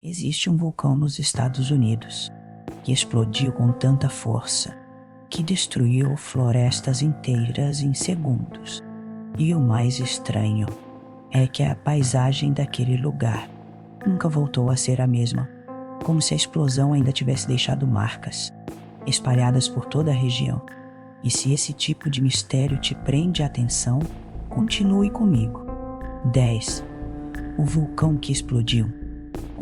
Existe um vulcão nos Estados Unidos que explodiu com tanta força que destruiu florestas inteiras em segundos. E o mais estranho é que a paisagem daquele lugar nunca voltou a ser a mesma, como se a explosão ainda tivesse deixado marcas espalhadas por toda a região. E se esse tipo de mistério te prende a atenção, continue comigo. 10. O vulcão que explodiu.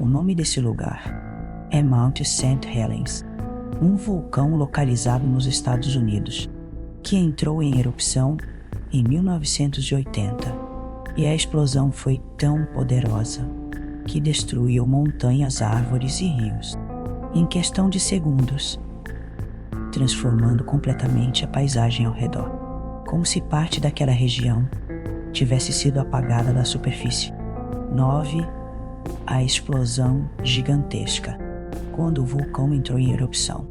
O nome desse lugar é Mount St. Helens, um vulcão localizado nos Estados Unidos, que entrou em erupção em 1980. E a explosão foi tão poderosa que destruiu montanhas, árvores e rios em questão de segundos, transformando completamente a paisagem ao redor, como se parte daquela região tivesse sido apagada da superfície. 9. A explosão gigantesca. Quando o vulcão entrou em erupção,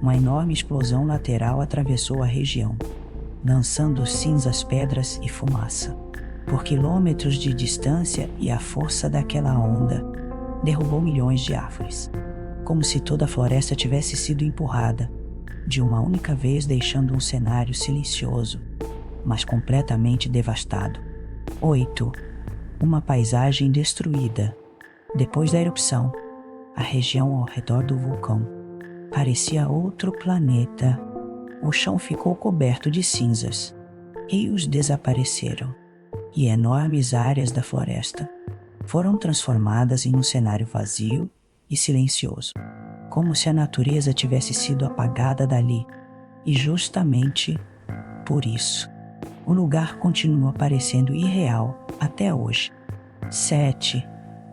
uma enorme explosão lateral atravessou a região, lançando cinzas, pedras e fumaça por quilômetros de distância, e a força daquela onda derrubou milhões de árvores, como se toda a floresta tivesse sido empurrada de uma única vez, deixando um cenário silencioso, mas completamente devastado. 8. Uma paisagem destruída. Depois da erupção, a região ao redor do vulcão parecia outro planeta. O chão ficou coberto de cinzas, rios desapareceram e enormes áreas da floresta foram transformadas em um cenário vazio e silencioso, como se a natureza tivesse sido apagada dali. E justamente por isso, o lugar continua parecendo irreal até hoje. 7.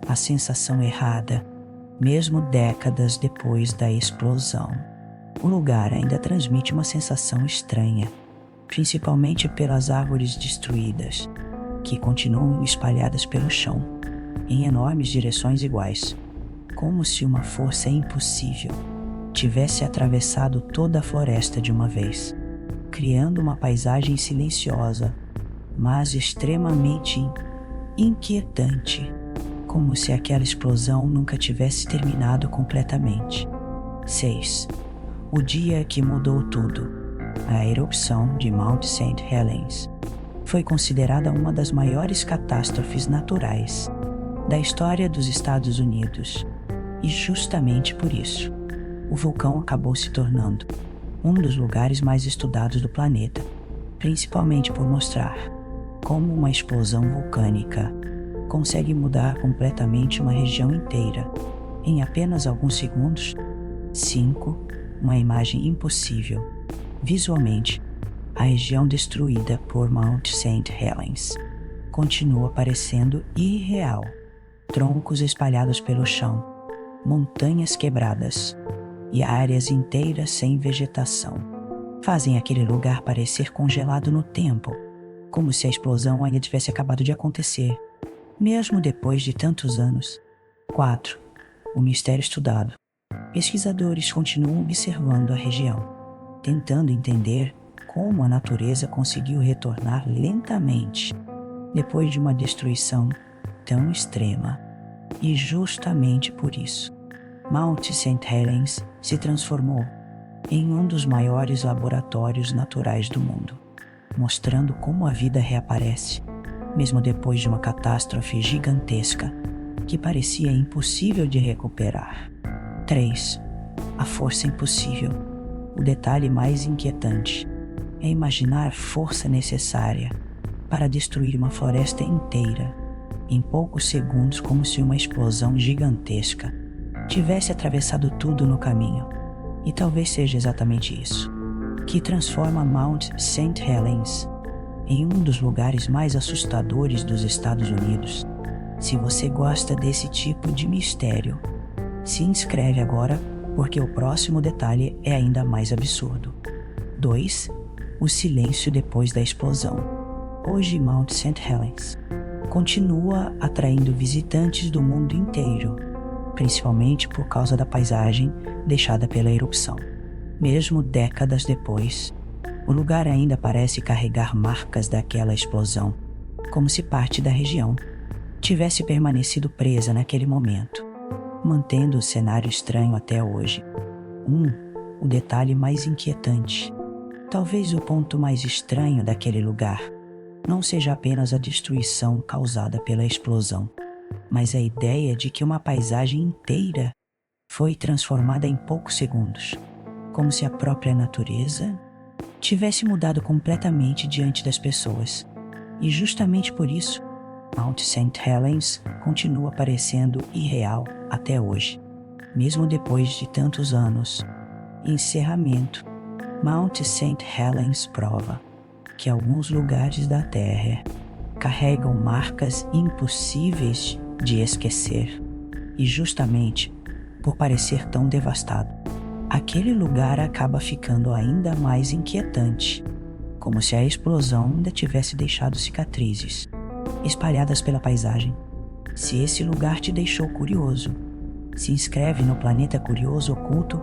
A sensação errada. Mesmo décadas depois da explosão, o lugar ainda transmite uma sensação estranha, principalmente pelas árvores destruídas, que continuam espalhadas pelo chão, em enormes direções iguais, como se uma força impossível tivesse atravessado toda a floresta de uma vez, criando uma paisagem silenciosa, mas extremamente inquietante, como se aquela explosão nunca tivesse terminado completamente. 6. O dia que mudou tudo. A erupção de Mount St. Helens foi considerada uma das maiores catástrofes naturais da história dos Estados Unidos, e justamente por isso, o vulcão acabou se tornando um dos lugares mais estudados do planeta, principalmente por mostrar como uma explosão vulcânica consegue mudar completamente uma região inteira em apenas alguns segundos. 5. Uma imagem impossível. Visualmente, a região destruída por Mount St. Helens continua parecendo irreal. Troncos espalhados pelo chão, montanhas quebradas e áreas inteiras sem vegetação fazem aquele lugar parecer congelado no tempo, como se a explosão ainda tivesse acabado de acontecer, mesmo depois de tantos anos. 4. O mistério estudado. Pesquisadores continuam observando a região, tentando entender como a natureza conseguiu retornar lentamente depois de uma destruição tão extrema. E justamente por isso, Mount St. Helens se transformou em um dos maiores laboratórios naturais do mundo, mostrando como a vida reaparece, mesmo depois de uma catástrofe gigantesca que parecia impossível de recuperar. 3. A força impossível. O detalhe mais inquietante é imaginar a força necessária para destruir uma floresta inteira em poucos segundos, como se uma explosão gigantesca tivesse atravessado tudo no caminho. E talvez seja exatamente isso que transforma Mount St. Helens em um dos lugares mais assustadores dos Estados Unidos. Se você gosta desse tipo de mistério, se inscreve agora, porque o próximo detalhe é ainda mais absurdo. 2. O silêncio depois da explosão. Hoje, Mount St. Helens continua atraindo visitantes do mundo inteiro, principalmente por causa da paisagem deixada pela erupção. Mesmo décadas depois, o lugar ainda parece carregar marcas daquela explosão, como se parte da região tivesse permanecido presa naquele momento. mantendo o cenário estranho até hoje. O detalhe mais inquietante, talvez o ponto mais estranho daquele lugar, não seja apenas a destruição causada pela explosão, mas a ideia de que uma paisagem inteira foi transformada em poucos segundos, como se a própria natureza tivesse mudado completamente diante das pessoas. E justamente por isso, Mount St. Helens continua parecendo irreal até hoje, mesmo depois de tantos anos. Encerramento. Mount St. Helens prova que alguns lugares da Terra carregam marcas impossíveis de esquecer. E justamente por parecer tão devastado, aquele lugar acaba ficando ainda mais inquietante, como se a explosão ainda tivesse deixado cicatrizes espalhadas pela paisagem. Se esse lugar te deixou curioso, se inscreve no Planeta Curioso Oculto